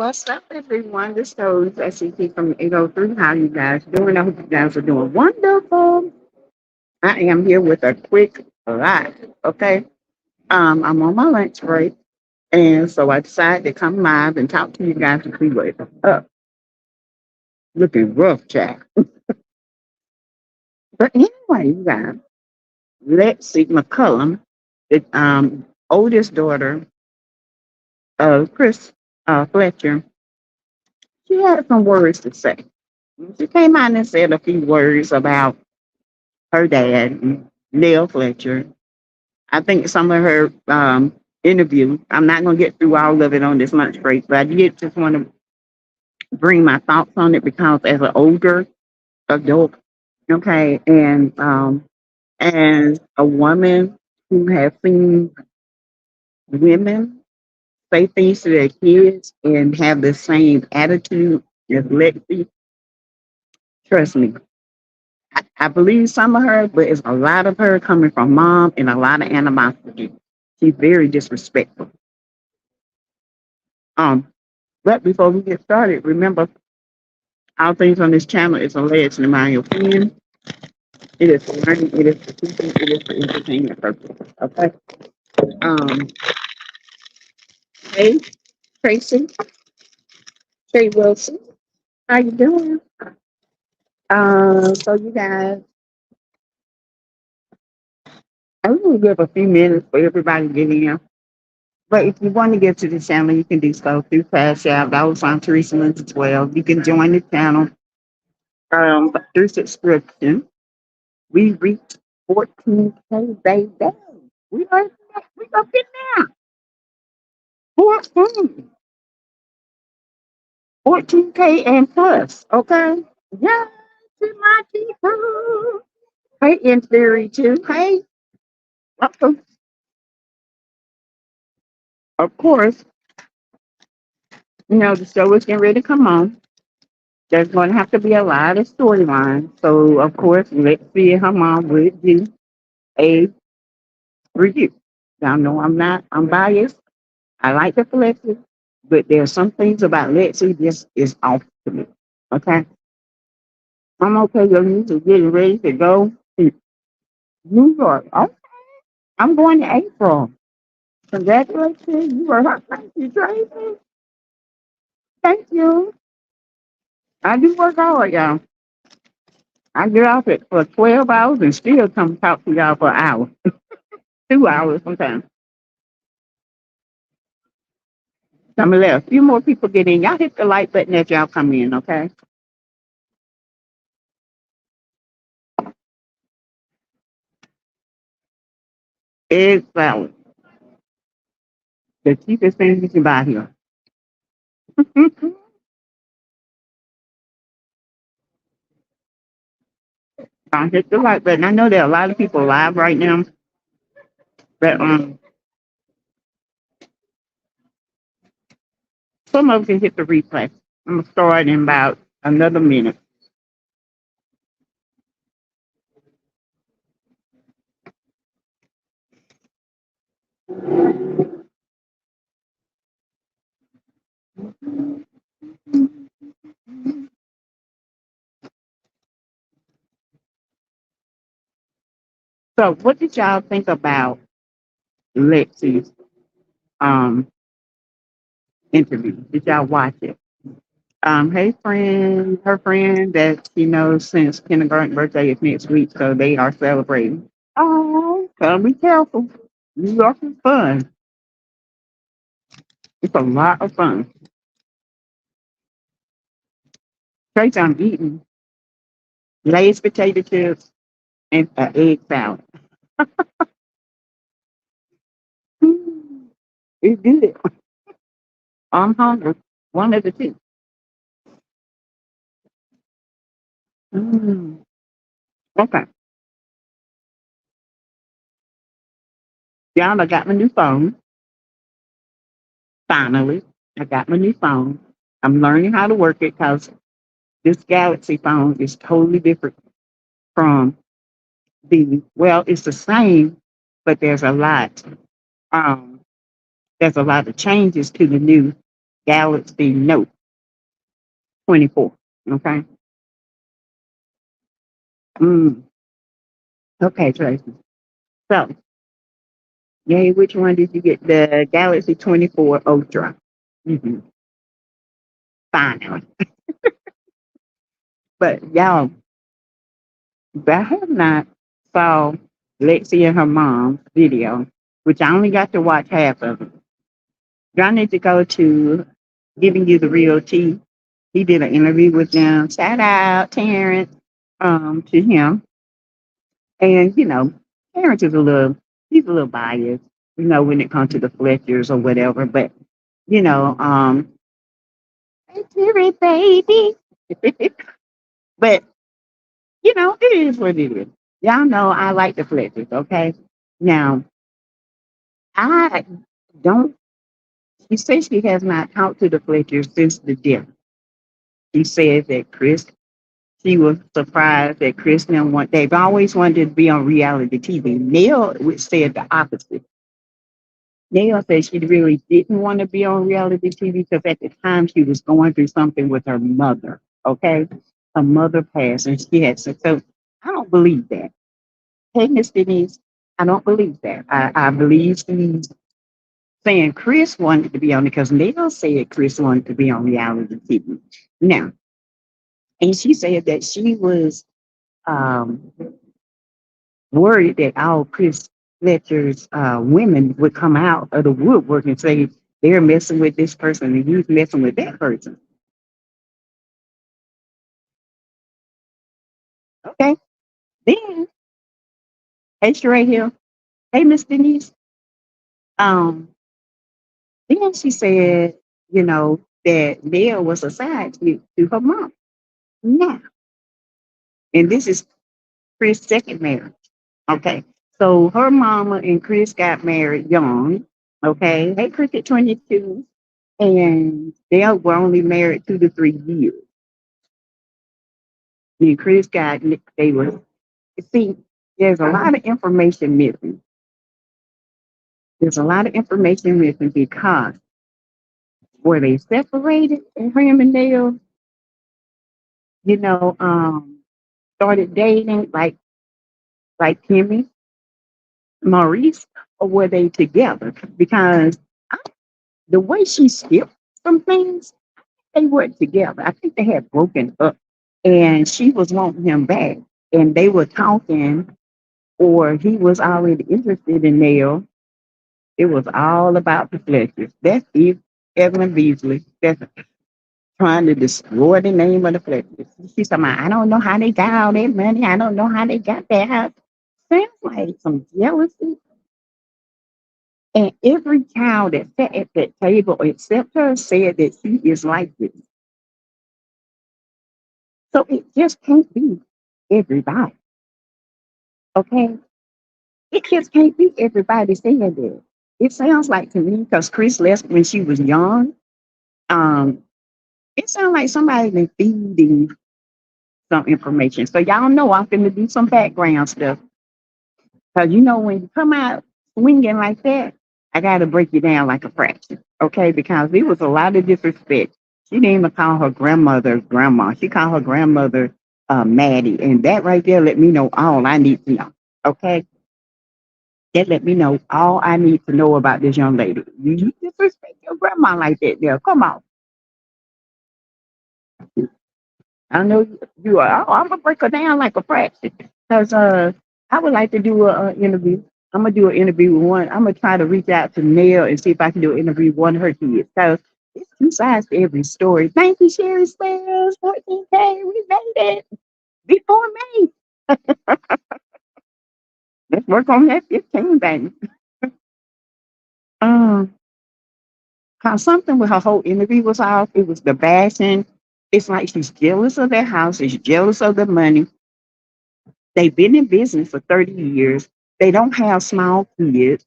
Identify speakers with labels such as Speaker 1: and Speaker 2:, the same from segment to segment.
Speaker 1: What's up, everyone? This is SCT from 803. How you guys doing? I hope you guys are doing wonderful. I am here with a quick live. Okay. I'm on my lunch break, and so I decided to come live and talk to you guys and see what's up. Looking rough, Jack. But anyway, you guys, Lexi McCullum, the oldest daughter of Chris Fletcher, she had some words to say. She came out and said a few words about her dad, Neil Fletcher. I think some of her interview, I'm not going to get through all of it on this lunch break, but I did just want to bring my thoughts on it because as an older adult, okay, and as a woman who has seen women say things to their kids and have the same attitude as Lexi, trust me, I believe some of her, but it's a lot of her coming from mom and a lot of animosity. She's very disrespectful. Um, but before we get started, remember all things on this channel is alleged in my opinion. It is for learning, it is for teaching, it is for entertainment purposes. Okay. Um, hey, Tracy, Trey Wilson, how you doing? So you guys, I'm gonna give a few minutes for everybody to get in. But if you want to get to the channel, you can do so through Cash App. That was on Teresa Lynch as well. You can join the channel through subscription. We reached 14K, baby. We are we up in now. 14. 14K and plus. Okay. Yeah, to my people. Hey, in theory too. Hey, welcome. Of course, the show is getting ready to come on. There's going to have to be a lot of storylines. So, of course, Lexi and her mom would do a review. Y'all know I'm biased. I like the Lexi, but there's some things about Lexi just is off to me. Okay? I'm okay. Your news is getting ready to go to New York. Okay. I'm going to April. Congratulations. You were hot. Thank you, Tracy. Thank you. I do work hard, y'all. I get off it for 12 hours and still come talk to y'all for an hour, 2 hours sometimes. I'm gonna let a few more people get in. Y'all hit the like button as y'all come in, okay? Egg salad, the cheapest thing you can buy here. Hit the like button. I know there are a lot of people live right now, but some of them can hit the replay. I'm gonna start in about another minute. So, what did y'all think about Lexi's um interview? Did y'all watch it? Hey friend, her friend that she knows since kindergarten birthday is next week, so they are celebrating. Oh, gotta be careful. New York is fun. It's a lot of fun. Trace, I'm eating Lay's potato chips and an egg salad. Mm, it's good. I'm hungry. One of the two. Mm. Okay. Y'all, I got my new phone. Finally, I got my new phone. I'm learning how to work it because this Galaxy phone is totally different from well, it's the same, but um, there's a lot of changes to the new Galaxy Note 24. Okay. Mm, okay, Tracy. So, yay, which one did you get? The Galaxy 24 Ultra. Mm-hmm. Finally. But y'all, I have not saw Lexi and her mom's video, which I only got to watch half of it. Y'all need to go to Giving You the Real Tea. He did an interview with them. Shout out Terrence to him. And Terrence is he's a little biased, when it comes to the Fletchers or whatever. But you know, hey, Terry, baby. But it is what it is. Y'all know I like the Fletchers. Okay, now I don't. She says she has not talked to the Fletchers since the death. She said that she was surprised that Chris didn't they've always wanted to be on reality TV. Neil said the opposite. Neil said she really didn't want to be on reality TV because at the time she was going through something with her mother. Okay. Her mother passed and she had so I don't believe that. Hey, Miss Denise, I don't believe that. I believe she's saying Chris wanted to be on it because Neil said Chris wanted to be on reality TV. Now, and she said that she was um, worried that all Chris Fletcher's women would come out of the woodwork and say they're messing with this person and he's messing with that person. Okay. Then, hey, right here. Hey, Miss Denise. Um, then she said, that Neil was a side to her mom. Now, and this is Chris' second marriage. Okay. So her mama and Chris got married young. Okay. Hey, Cricket 22. And they were only married 2 to 3 years. And Chris they were, see, there's a lot of information missing. There's a lot of information missing because were they separated and him and Dale, you know, um, started dating like Kimmy, Maurice, or were they together? Because the way she skipped some things, they weren't together. I think they had broken up and she was wanting him back. And they were talking, or he was already interested in Neil. It was all about the Fletchers. That's Eve, Evelyn Beasley. That's trying to destroy the name of the Fletchers. She's talking about, I don't know how they got all that money. I don't know how they got that house. Sounds like some jealousy. And every child that sat at that table except her said that she is like this. So it just can't be everybody. Okay? It just can't be everybody saying that. It sounds like to me, because Chris left when she was young, um, it sounds like somebody been feeding some information. So y'all know I'm finna do some background stuff. Because when you come out swinging like that, I got to break you down like a fraction. Okay? Because it was a lot of disrespect. She didn't even call her grandmother grandma. She called her grandmother Maddie. And that right there let me know all I need to know. Okay? That let me know all I need to know about this young lady. You disrespect your grandma like that there. Come on. I know you are. Oh, I'm gonna break her down like a fraction. Because I would like to do an interview. I'm gonna do an interview with one. I'm gonna try to reach out to Nell and see if I can do an interview with one of her kids. Because it's two sides to every story. Thank you, Sherry Spells, 14K. We made it before me. Let's work on that 15, baby. Um, Cause something with her whole interview was off. It was the bashing. It's like she's jealous of their house. She's jealous of the money. They've been in business for 30 years. They don't have small kids.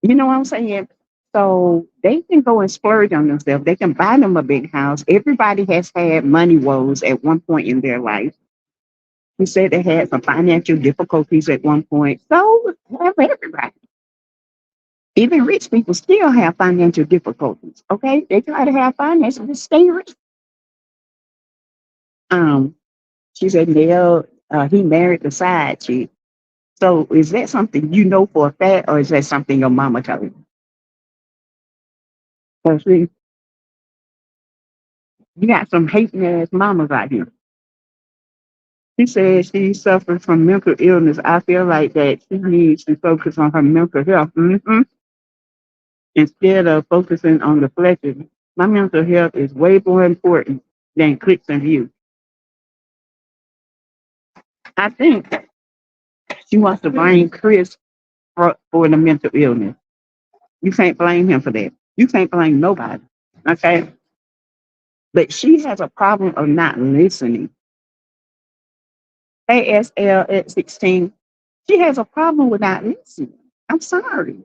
Speaker 1: You know what I'm saying? So they can go and splurge on themselves. They can buy them a big house. Everybody has had money woes at one point in their life. He said they had some financial difficulties at one point. So have everybody. Even rich people still have financial difficulties. Okay, they try to have financial to stay rich. Um, she said, Neil, he married the side chick. So is that something you know for a fact, or is that something your mama told you? So see, you got some hating ass mamas out here. She said she suffers from mental illness. I feel like that she needs to focus on her mental health. Instead of focusing on the flesh. My mental health is way more important than clicks and views. I think she wants to blame Chris for the mental illness. You can't blame him for that. You can't blame nobody. Okay? But she has a problem of not listening. ASL at 16, she has a problem with not listening. I'm sorry.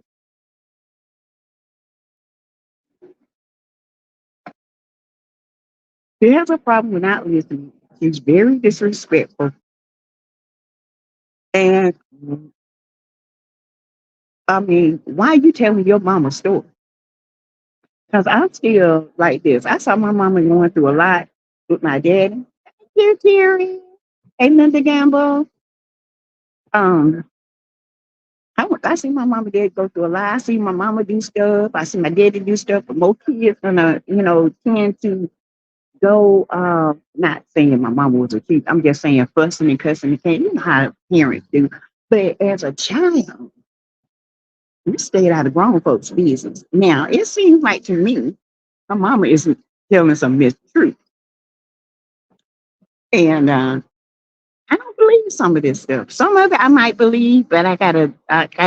Speaker 1: She has a problem with not listening. She's very disrespectful. And I mean, why are you telling your mama's story? Because I'm still like this. I saw my mama going through a lot with my daddy. Here, Terry. Hey, Linda Gamble. Um, I see my mama and dad go through a lot. I see my mama do stuff. I see my daddy do stuff. But most kids gonna, tend to go. Not saying my mama was a kid. I'm just saying fussing and cussing and saying, you know how parents do. But as a child, we stayed out of grown folks' business. Now it seems like to me, my mama isn't telling some mistruth, and I don't believe some of this stuff. Some of it I might believe, but I gotta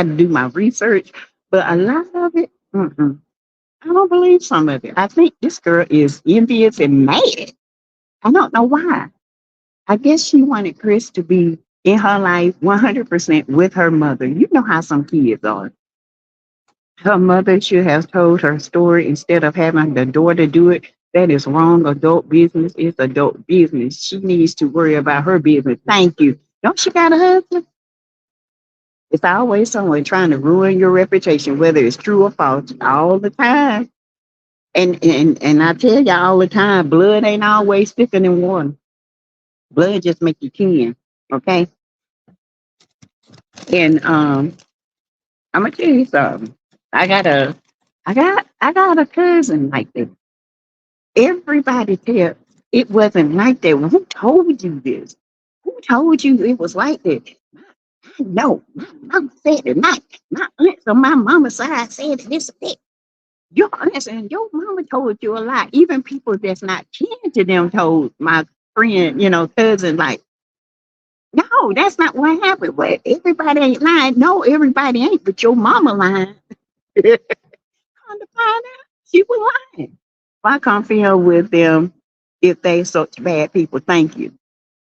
Speaker 1: do my research. But a lot of it, I don't believe some of it. I think this girl is envious and mad. I don't know why. I guess she wanted Chris to be in her life 100% with her mother. You know how some kids are. Her mother should have told her story instead of having the daughter do it. That is wrong. Adult business is adult business. She needs to worry about her business. Thank you. Don't she got a husband? It's always someone trying to ruin your reputation, whether it's true or false, all the time. And I tell y'all all the time, blood ain't always thicker than water. Blood just make you kin. Okay. And I'm gonna tell you something. I got a I got a cousin like that. Everybody tell it wasn't like that. Well, who told you this? Who told you it was like that? No, my mama said it. My aunts on my mama's side said this and that. Your aunts and your mama told you a lot. Even people that's not kin to them told my friend, cousin, like, no, that's not what happened. But everybody ain't lying. No, everybody ain't, but your mama lying. Come to find out, she was lying. I can't feel with them if they such bad people. Thank you.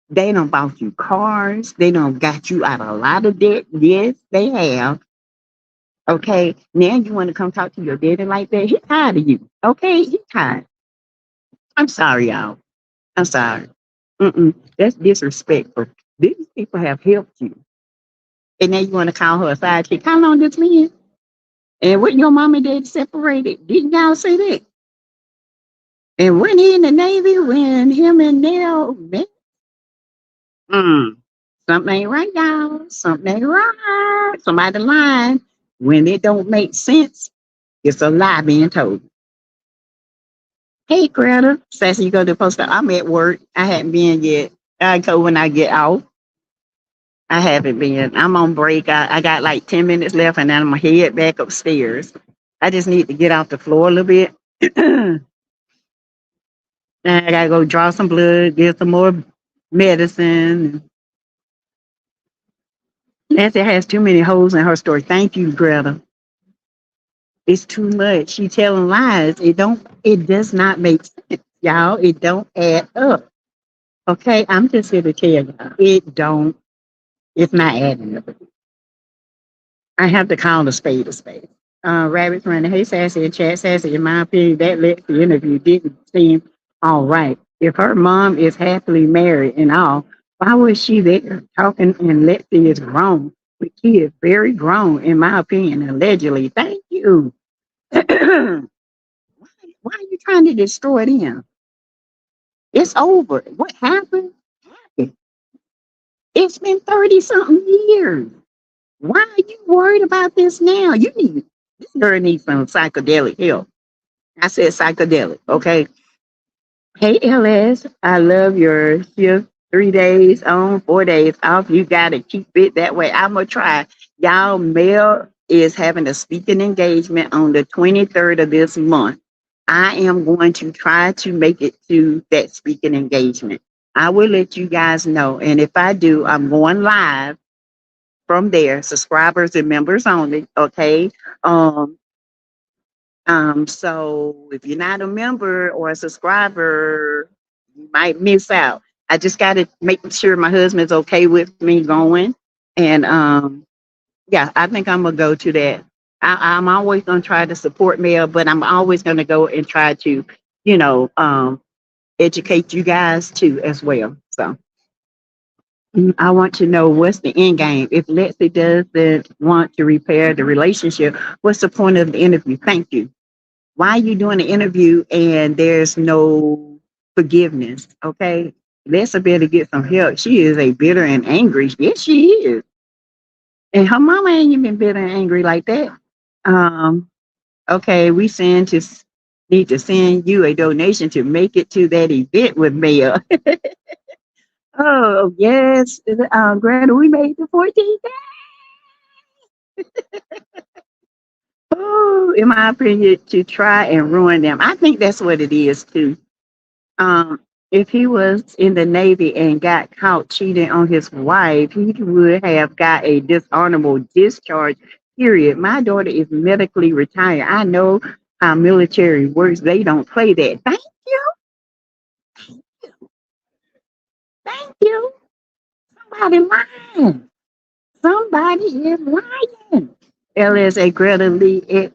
Speaker 1: They done bought you cars. They done got you out of a lot of debt. Yes, they have. Okay. Now you want to come talk to your daddy like that? He tired of you. Okay. He tired. I'm sorry, y'all. I'm sorry. That's disrespectful. These people have helped you. And now you want to call her a side chick. How long this been? And when your mom and dad separated, didn't y'all say that? And when he in the Navy, when him and Nell met, mm, something ain't right, y'all. Something ain't right. Somebody lying. When it don't make sense, it's a lie being told. Hey, Greta. Sassy, you go to the post. I'm at work. I haven't been yet. I go when I get off. I haven't been. I'm on break. I got like 10 minutes left, and then I'm going to head back upstairs. I just need to get off the floor a little bit. And I got to go draw some blood, get some more medicine. Nancy has too many holes in her story. Thank you, Greta. It's too much. She telling lies. It does not make sense, y'all. It don't add up. Okay, I'm just here to tell y'all. It's not adding up. I have to call a spade a spade. Rabbit's running. Hey, Sassy and Chat. Sassy, in my opinion, that Lexi interview didn't seem all right. If her mom is happily married and all, why was she there talking and Lexi is wrong? The kid very grown, in my opinion, allegedly. Thank you. why, why are you trying to destroy them? It's over. What happened? Happened. It's been 30 something years. Why are you worried about this now? This girl needs some psychedelic help. I said psychedelic, okay? Hey, LS, I love your shift. 3 days on, 4 days off. You got to keep it that way. I'm going to try. Y'all, Mel is having a speaking engagement on the 23rd of this month. I am going to try to make it to that speaking engagement. I will let you guys know. And if I do, I'm going live from there, subscribers and members only. Okay. Um, so if you're not a member or a subscriber, you might miss out. I just got to make sure my husband's okay with me going. And yeah, I think I'm gonna go to that. I'm always gonna try to support Mel, but I'm always gonna go and try to, you know, educate you guys too as well. So I want to know what's the end game. If Lexi doesn't want to repair the relationship, what's the point of the interview? Thank you. Why are you doing the interview and there's no forgiveness? Okay. Let's better get some help. She is a bitter and angry. Yes, she is. And her mama ain't even bitter and angry like that. Um, okay, need to send you a donation to make it to that event with Mel. Oh, yes. Greta, we made the 14th. Oh, in my opinion, to try and ruin them. I think that's what it is too. Um, if he was in the Navy and got caught cheating on his wife, he would have got a dishonorable discharge, period. My daughter is medically retired. I know how military works. They don't play that. You. Thank you. Somebody lying. Somebody is lying. LSA Greta Lee.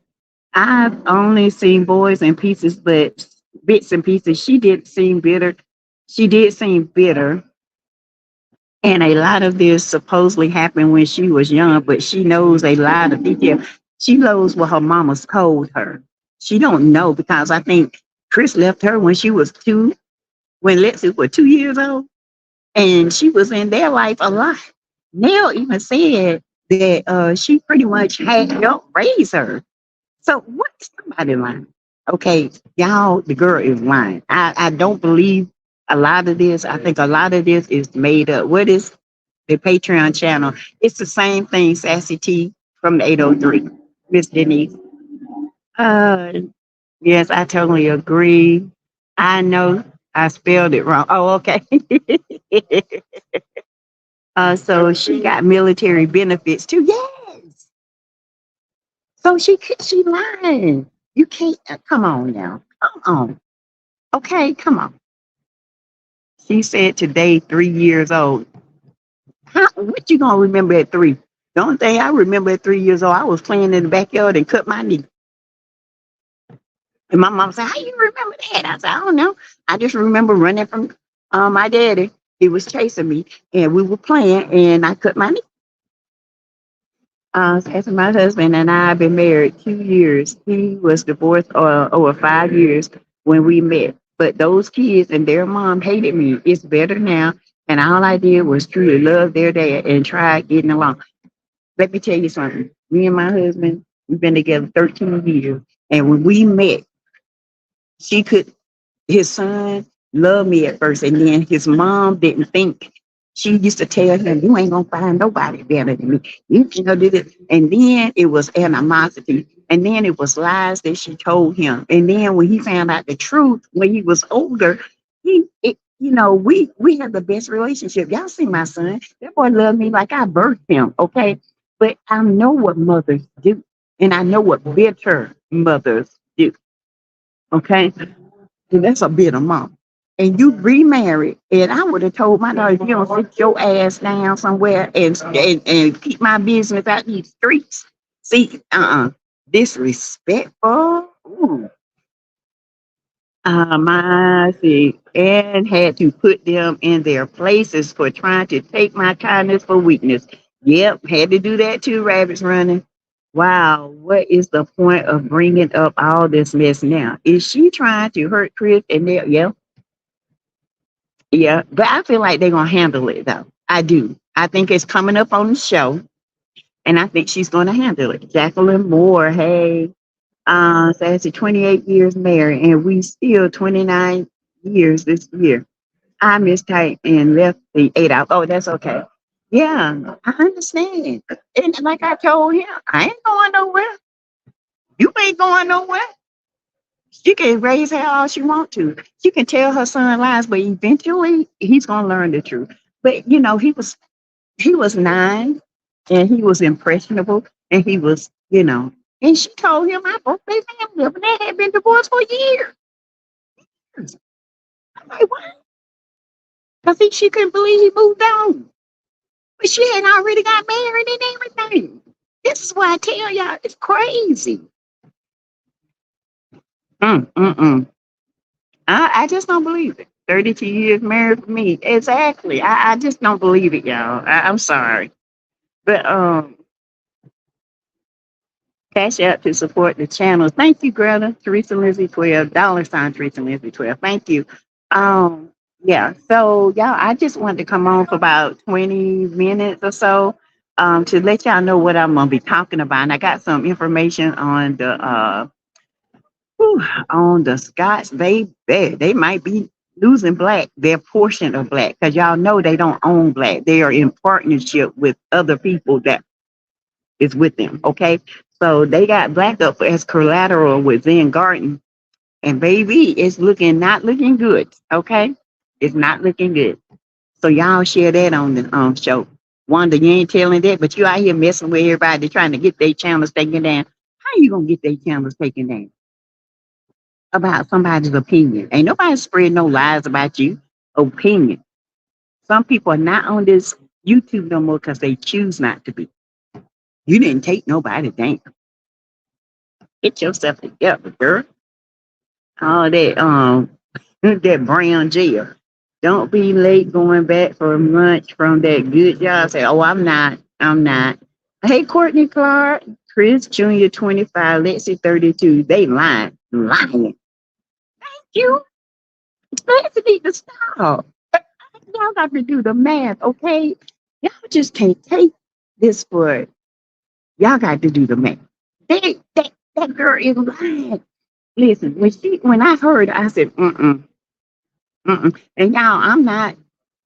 Speaker 1: I've only seen boys in pieces, but bits and pieces. She did seem bitter. She did seem bitter. And a lot of this supposedly happened when she was young, but she knows a lot of detail. She knows what her mama's told her. She don't know because I think Chris left her when she was two, when Lexi was 2 years old, and she was in their life a lot. Nell even said that she pretty much had helped raise her. So what's somebody lying? Okay, y'all, the girl is lying. I don't believe a lot of this. I think a lot of this is made up. What is the Patreon channel? It's the same thing, Sassy T from the 803, Miss Denise. Uh, yes, I totally agree. I know I spelled it wrong. Oh, okay. So she got military benefits too. Yes. So she lying. You can't come on now. Come on. Okay, come on. She said today 3 years old. What you gonna remember at three? The only thing I remember at 3 years old, I was playing in the backyard and cut my knee. And my mom said, "How you remember that?" I said, "I don't know. I just remember running from my daddy. He was chasing me, and we were playing, and I cut my knee." As my husband and I have been married 2 years. He was divorced over 5 years when we met. But those kids and their mom hated me. It's better now. And all I did was truly love their dad and try getting along. Let me tell you something. Me and my husband, we've been together 13 years. And when we met, she could his son loved me at first, and then his mom didn't think. She used to tell him, "You ain't gonna find nobody better than me." Did it, and then it was animosity, and then it was lies that she told him, and then when he found out the truth when he was older, we have the best relationship. Y'all see my son? That boy loved me like I birthed him. Okay, but I know what mothers do, and I know what bitter mothers do. Okay, and that's a bit of mom. And you remarried, and I would have told my daughter, "You don't sit your ass down somewhere and keep my business out these streets." See, disrespectful. Ooh. My see, and had to put them in their places for trying to take my kindness for weakness. Yep, had to do that too, rabbits running. Wow, what is the point of bringing up all this mess now? Is she trying to hurt Chris? And they, yeah, yeah, but I feel like they're gonna handle it though. I do. I think it's coming up on the show, and I think she's gonna handle it. Jacqueline Moore, hey, says 28 years married, and we still 29 years this year. I mistyped and left the 8 out. Oh, that's okay. Yeah, I understand. And like I told him, I ain't going nowhere. You ain't going nowhere. She can raise hell all she want to. She can tell her son lies, but eventually he's gonna learn the truth. But you know, he was 9 and he was impressionable and he was, and she told him I broke their family up and they had been divorced for years. I'm like, what? I think she couldn't believe he moved on. But she had already got married and everything. This is why I tell y'all it's crazy. Mm, mm, mm. I just don't believe it. 32 years married for me. Exactly. I just don't believe it, y'all. I'm sorry. But cash out to support the channel. Thank you, Greta. Teresa Lindsay 12. $ Teresa Lindsay 12. Thank you. Um, yeah. So y'all, I just wanted to come on for about 20 minutes or so. To let y'all know what I'm gonna be talking about. And I got some information on the Scots. They might be losing black, their portion of black, because y'all know they don't own black. They are in partnership with other people that is with them. Okay. So they got black up as collateral with Zen Garden. And baby, it's not looking good. Okay. It's not looking good. So y'all share that on the show. Wanda, you ain't telling that, but you out here messing with everybody trying to get their channels taken down. How you gonna get their channels taken down? About somebody's opinion. Ain't nobody spreading no lies about you. Opinion. Some people are not on this YouTube no more because they choose not to be. You didn't take nobody down. Get yourself together, girl. All that that brown jail. Don't be late going back for lunch from that good job. Say, oh, I'm not. I'm not. Hey, Courtney Clark, Chris Jr. 25, Lexi 32. They lying. Lying. You guys need to stop. Y'all got to do the math, okay? Y'all just can't take this for. Y'all got to do the math. That girl is lying. Listen, when I heard, I said, and y'all, I'm not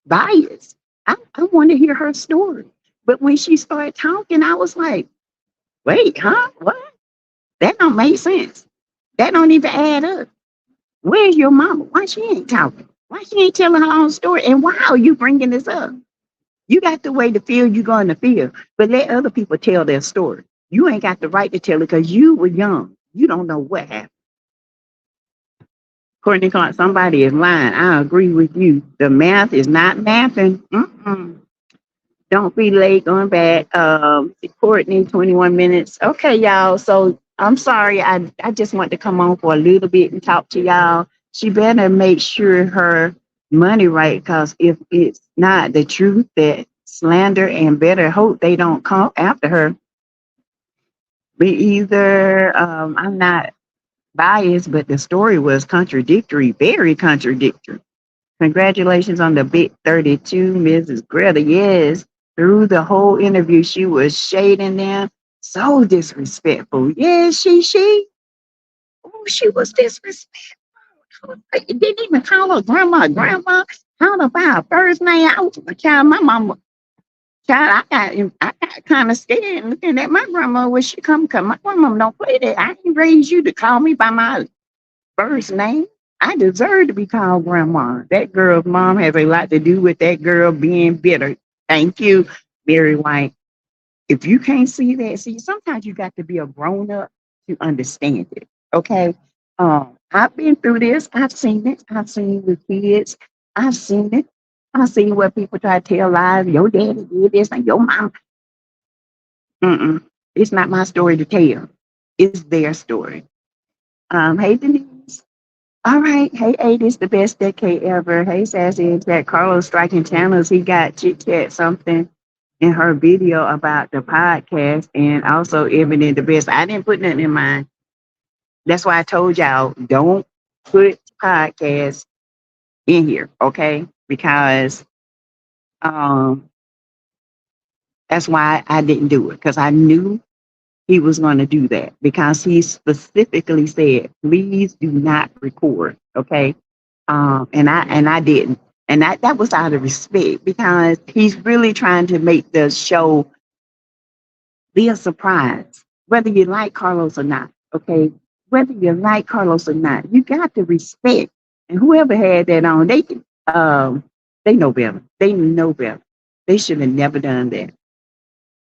Speaker 1: biased. I want to hear her story. But when she started talking, I was like, wait, huh? What? That don't make sense. That don't even add up. Where's your mama? Why she ain't talking? Why she ain't telling her own story? And why are you bringing this up? You got the way to feel you're going to feel, but let other people tell their story. You ain't got the right to tell it because you were young. You don't know what happened. Courtney Clark, somebody is lying. I agree with you. The math is not mathing. Don't be late going back. Courtney, 21 minutes. Okay, y'all. So I'm sorry. I just want to come on for a little bit and talk to y'all. She better make sure her money right, because if it's not the truth, that slander, and better hope they don't come after her. But either I'm not biased, but the story was contradictory, very contradictory. Congratulations on the big 32, Mrs. Greta. Yes, through the whole interview, she was shading them. So disrespectful. Yes, she. Oh, she was disrespectful. It didn't even call her grandma. Grandma, called her by her first name. I was a child. My mama, child, I got kind of scared looking at my grandma when she come. Cause my grandma don't play that. I ain't raised you to call me by my first name. I deserve to be called grandma. That girl's mom has a lot to do with that girl being bitter. Thank you, Mary White. If you can't see that, sometimes you got to be a grown up to understand it. Okay. I've been through this. I've seen it. I've seen with kids. I've seen it. I've seen where people try to tell lies. Your daddy did this and your mom. It's not my story to tell. It's their story. Hey, Denise. All right. Hey, 8 is the best decade ever. Hey, Sassy, is that Carlos striking channels? He got chit chat something. in her video about the podcast and also Evident the Best. I didn't put nothing in mine. That's why I told y'all don't put podcasts in here, okay? Because um that's why I didn't do it because I knew he was going to do that because he specifically said, please do not record. Okay. And I didn't. And that was out of respect because he's really trying to make the show be a surprise, whether you like Carlos or not. Okay. Whether you like Carlos or not, you got to respect. And whoever had that on, they know better. They know better. They should have never done that.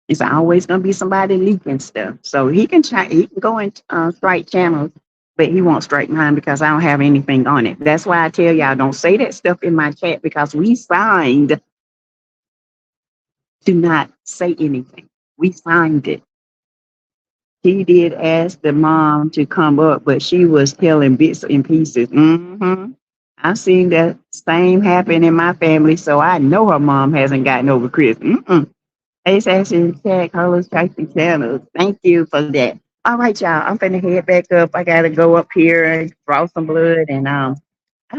Speaker 1: It's always gonna be somebody leaking stuff. So he can try. He can go and strike channels, but he won't strike mine because I don't have anything on it. That's why I tell y'all don't say that stuff in my chat because we signed to not say anything. We signed it. He did ask the mom to come up, but she was telling bits and pieces. I've seen that same happen in my family, so I know her mom hasn't gotten over Chris. It's actually chat, Carlos Jackson channels. Thank you for that. All right, y'all. I'm finna head back up. I gotta go up here and draw some blood, and I'll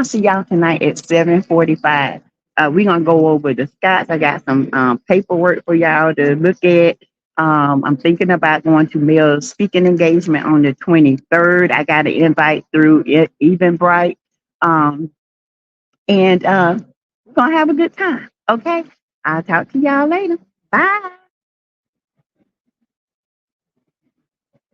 Speaker 1: see y'all tonight at 7:45. We're gonna go over the Scots. I got some paperwork for y'all to look at. I'm thinking about going to Mel's speaking engagement on the 23rd. I got an invite through Eventbrite. Um, and we're gonna have a good time. Okay. I'll talk to y'all later. Bye.